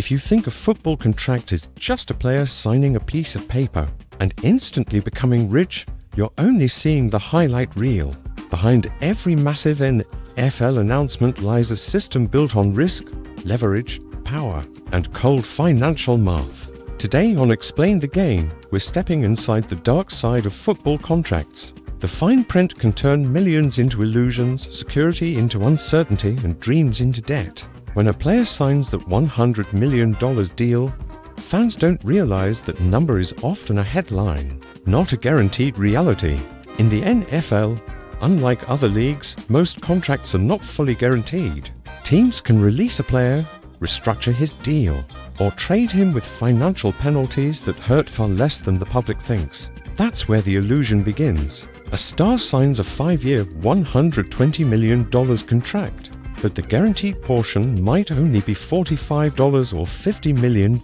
If you think a football contract is just a player signing a piece of paper and instantly becoming rich, you're only seeing the highlight reel. Behind every massive NFL announcement lies a system built on risk, leverage, power, and cold financial math. Today on Explain the Game, we're stepping inside the dark side of football contracts. The fine print can turn millions into illusions, security into uncertainty, and dreams into debt. When a player signs that $100 million deal, fans don't realize that number is often a headline, not a guaranteed reality. In the NFL, unlike other leagues, most contracts are not fully guaranteed. Teams can release a player, restructure his deal, or trade him with financial penalties that hurt far less than the public thinks. That's where the illusion begins. A star signs a 5-year, $120 million contract, but the guaranteed portion might only be $45 or $50 million.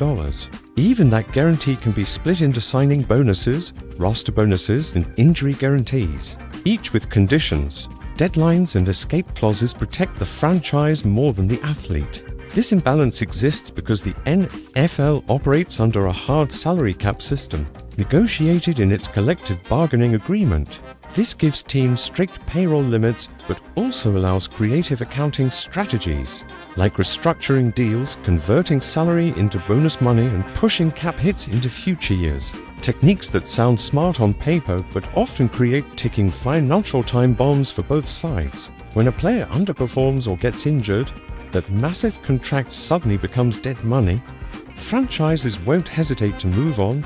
Even that guarantee can be split into signing bonuses, roster bonuses, and injury guarantees, each with conditions. Deadlines and escape clauses protect the franchise more than the athlete. This imbalance exists because the NFL operates under a hard salary cap system, negotiated in its collective bargaining agreement. This gives teams strict payroll limits, but also allows creative accounting strategies, like restructuring deals, converting salary into bonus money, and pushing cap hits into future years. Techniques that sound smart on paper, but often create ticking financial time bombs for both sides. When a player underperforms or gets injured, that massive contract suddenly becomes dead money. Franchises won't hesitate to move on,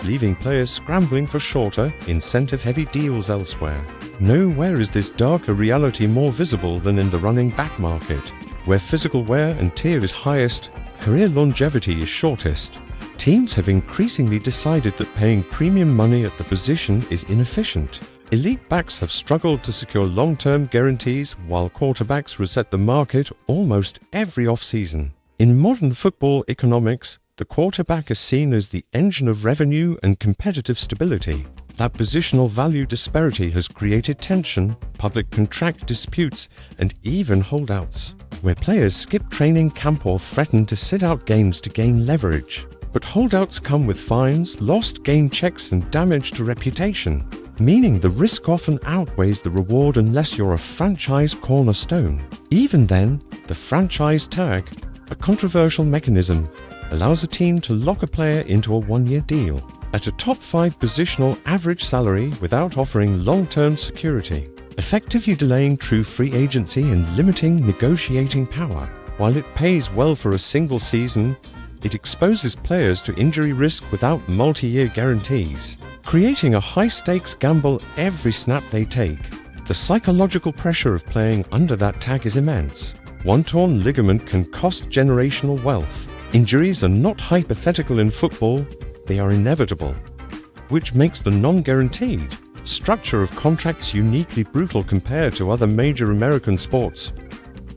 leaving players scrambling for shorter, incentive-heavy deals elsewhere. Nowhere is this darker reality more visible than in the running back market, where physical wear and tear is highest, career longevity is shortest. Teams have increasingly decided that paying premium money at the position is inefficient. Elite backs have struggled to secure long-term guarantees, while quarterbacks reset the market almost every offseason. In modern football economics, the quarterback is seen as the engine of revenue and competitive stability. That positional value disparity has created tension, public contract disputes, and even holdouts, where players skip training camp or threaten to sit out games to gain leverage. But holdouts come with fines, lost game checks, and damage to reputation, meaning the risk often outweighs the reward unless you're a franchise cornerstone. Even then, the franchise tag, a controversial mechanism, allows a team to lock a player into a 1-year deal at a top 5 positional average salary without offering long-term security, effectively delaying true free agency and limiting negotiating power. While it pays well for a single season, it exposes players to injury risk without multi-year guarantees, creating a high-stakes gamble every snap they take. The psychological pressure of playing under that tag is immense. One torn ligament can cost generational wealth. Injuries are not hypothetical in football, they are inevitable, which makes the non-guaranteed structure of contracts uniquely brutal compared to other major American sports.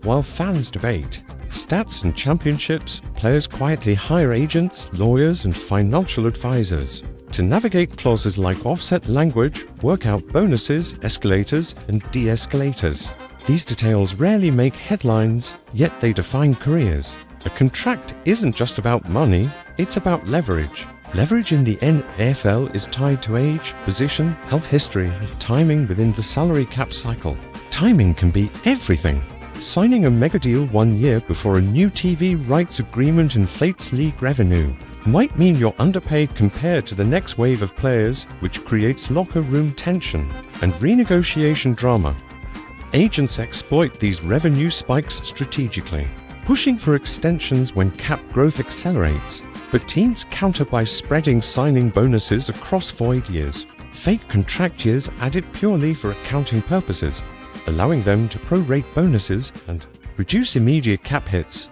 While fans debate stats and championships, players quietly hire agents, lawyers, and financial advisors to navigate clauses like offset language, workout bonuses, escalators, and de-escalators. These details rarely make headlines, yet they define careers. A contract isn't just about money, it's about leverage. Leverage in the NFL is tied to age, position, health history, and timing within the salary cap cycle. Timing can be everything. Signing a mega deal 1 year before a new TV rights agreement inflates league revenue might mean you're underpaid compared to the next wave of players, which creates locker room tension and renegotiation drama. Agents exploit these revenue spikes strategically, pushing for extensions when cap growth accelerates, but teams counter by spreading signing bonuses across void years, fake contract years added purely for accounting purposes, allowing them to prorate bonuses and reduce immediate cap hits.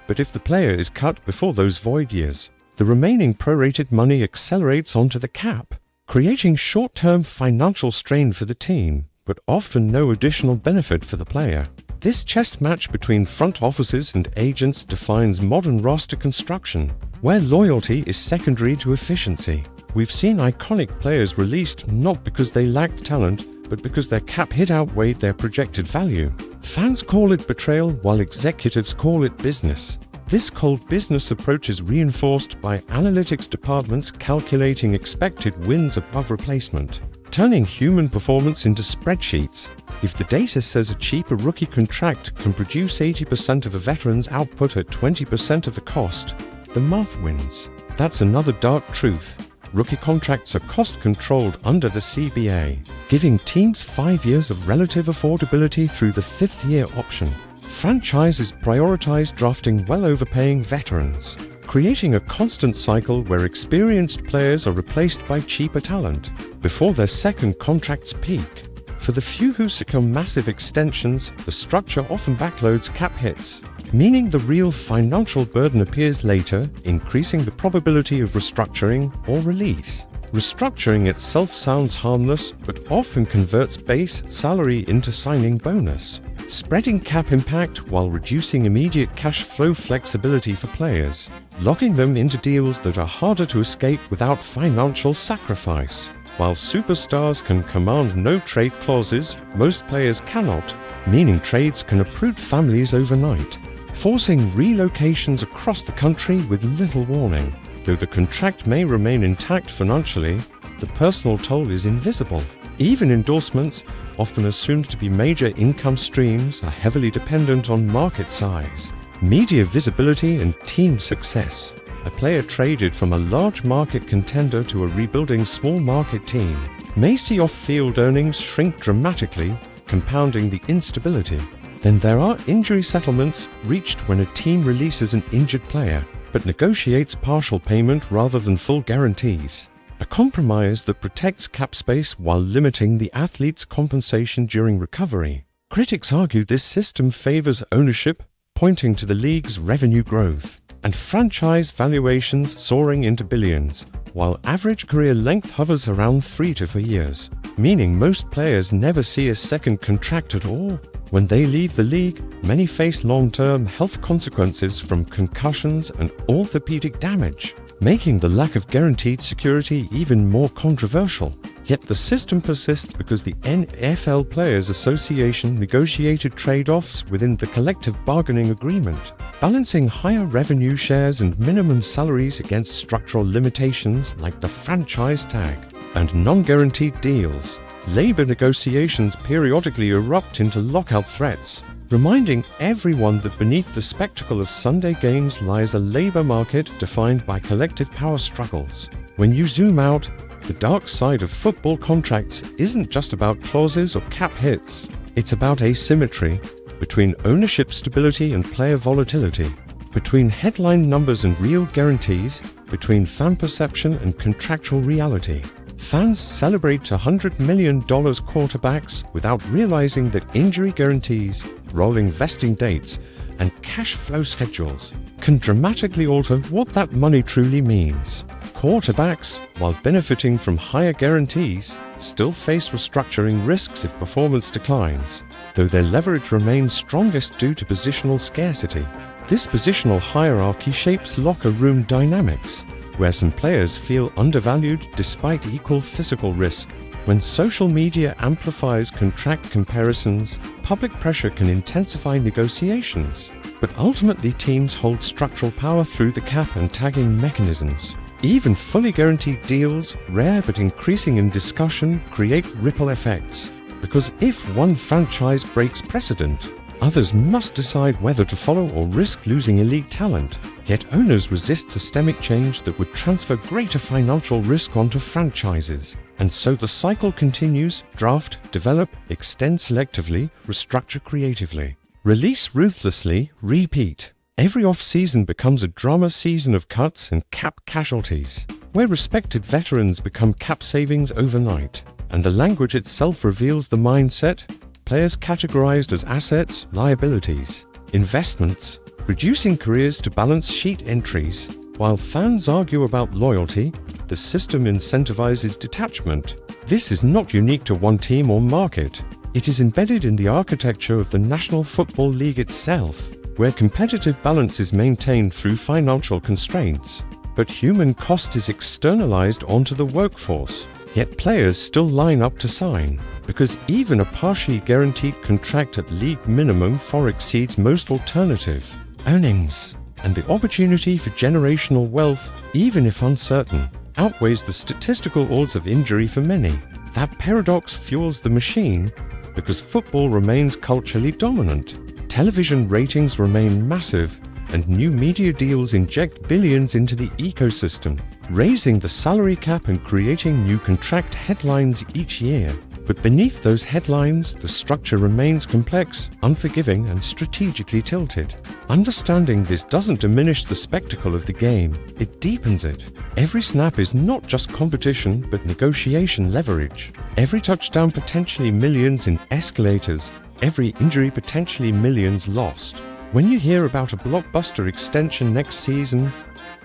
But if the player is cut before those void years, the remaining prorated money accelerates onto the cap, creating short-term financial strain for the team, but often no additional benefit for the player. This chess match between front offices and agents defines modern roster construction, where loyalty is secondary to efficiency. We've seen iconic players released not because they lacked talent, but because their cap hit outweighed their projected value. Fans call it betrayal, while executives call it business. This cold business approach is reinforced by analytics departments calculating expected wins above replacement, turning human performance into spreadsheets. If the data says a cheaper rookie contract can produce 80% of a veteran's output at 20% of the cost, the math wins. That's another dark truth. Rookie contracts are cost-controlled under the CBA, giving teams 5 years of relative affordability through the 5th-year option. Franchises prioritize drafting well-overpaying veterans, creating a constant cycle where experienced players are replaced by cheaper talent before their second contracts peak. For the few who secure massive extensions, the structure often backloads cap hits, meaning the real financial burden appears later, increasing the probability of restructuring or release. Restructuring itself sounds harmless, but often converts base salary into signing bonus, spreading cap impact while reducing immediate cash flow flexibility for players, locking them into deals that are harder to escape without financial sacrifice. While superstars can command no trade clauses, most players cannot, meaning trades can uproot families overnight, forcing relocations across the country with little warning. Though the contract may remain intact financially, the personal toll is invisible. Even endorsements, often assumed to be major income streams, are heavily dependent on market size, media visibility, and team success. A player traded from a large market contender to a rebuilding small market team may see off-field earnings shrink dramatically, compounding the instability. Then there are injury settlements reached when a team releases an injured player, but negotiates partial payment rather than full guarantees. A compromise that protects cap space while limiting the athlete's compensation during recovery. Critics argue this system favors ownership, pointing to the league's revenue growth, and franchise valuations soaring into billions, while average career length hovers around 3 to 4 years, meaning most players never see a second contract at all. When they leave the league, many face long-term health consequences from concussions and orthopedic damage, making the lack of guaranteed security even more controversial. Yet the system persists because the NFL Players Association negotiated trade-offs within the collective bargaining agreement, balancing higher revenue shares and minimum salaries against structural limitations like the franchise tag and non-guaranteed deals. Labor negotiations periodically erupt into lockout threats, reminding everyone that beneath the spectacle of Sunday games lies a labor market defined by collective power struggles. When you zoom out, the dark side of football contracts isn't just about clauses or cap hits. It's about asymmetry between ownership stability and player volatility, between headline numbers and real guarantees, between fan perception and contractual reality. Fans celebrate $100 million quarterbacks without realizing that injury guarantees, rolling vesting dates, and cash flow schedules can dramatically alter what that money truly means. Quarterbacks, while benefiting from higher guarantees, still face restructuring risks if performance declines, though their leverage remains strongest due to positional scarcity. This positional hierarchy shapes locker room dynamics, where some players feel undervalued despite equal physical risk. When social media amplifies contract comparisons, public pressure can intensify negotiations, but ultimately teams hold structural power through the cap and tagging mechanisms. Even fully guaranteed deals, rare but increasing in discussion, create ripple effects, because if one franchise breaks precedent, others must decide whether to follow or risk losing elite talent. Yet owners resist systemic change that would transfer greater financial risk onto franchises. And so the cycle continues: draft, develop, extend selectively, restructure creatively, release ruthlessly, repeat. Every off-season becomes a drama season of cuts and cap casualties, where respected veterans become cap savings overnight. And the language itself reveals the mindset: players categorized as assets, liabilities, investments, reducing careers to balance sheet entries. While fans argue about loyalty, the system incentivizes detachment. This is not unique to one team or market. It is embedded in the architecture of the National Football League itself, where competitive balance is maintained through financial constraints, but human cost is externalized onto the workforce. Yet players still line up to sign, because even a partially guaranteed contract at league minimum far exceeds most alternative earnings. and the opportunity for generational wealth, even if uncertain, outweighs the statistical odds of injury for many. That paradox fuels the machine because football remains culturally dominant. Television ratings remain massive, and new media deals inject billions into the ecosystem, raising the salary cap and creating new contract headlines each year. But beneath those headlines, the structure remains complex, unforgiving, and strategically tilted. Understanding this doesn't diminish the spectacle of the game, it deepens it. Every snap is not just competition, but negotiation leverage. Every touchdown potentially millions in escalators, every injury potentially millions lost. When you hear about a blockbuster extension next season,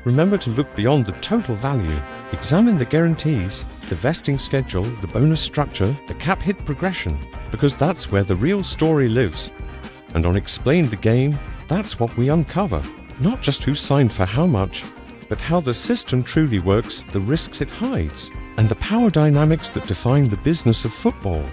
remember to look beyond the total value. Examine the guarantees, the vesting schedule, the bonus structure, the cap hit progression, because that's where the real story lives. And on Explain the Game, that's what we uncover. Not just who signed for how much, but how the system truly works, the risks it hides, and the power dynamics that define the business of football.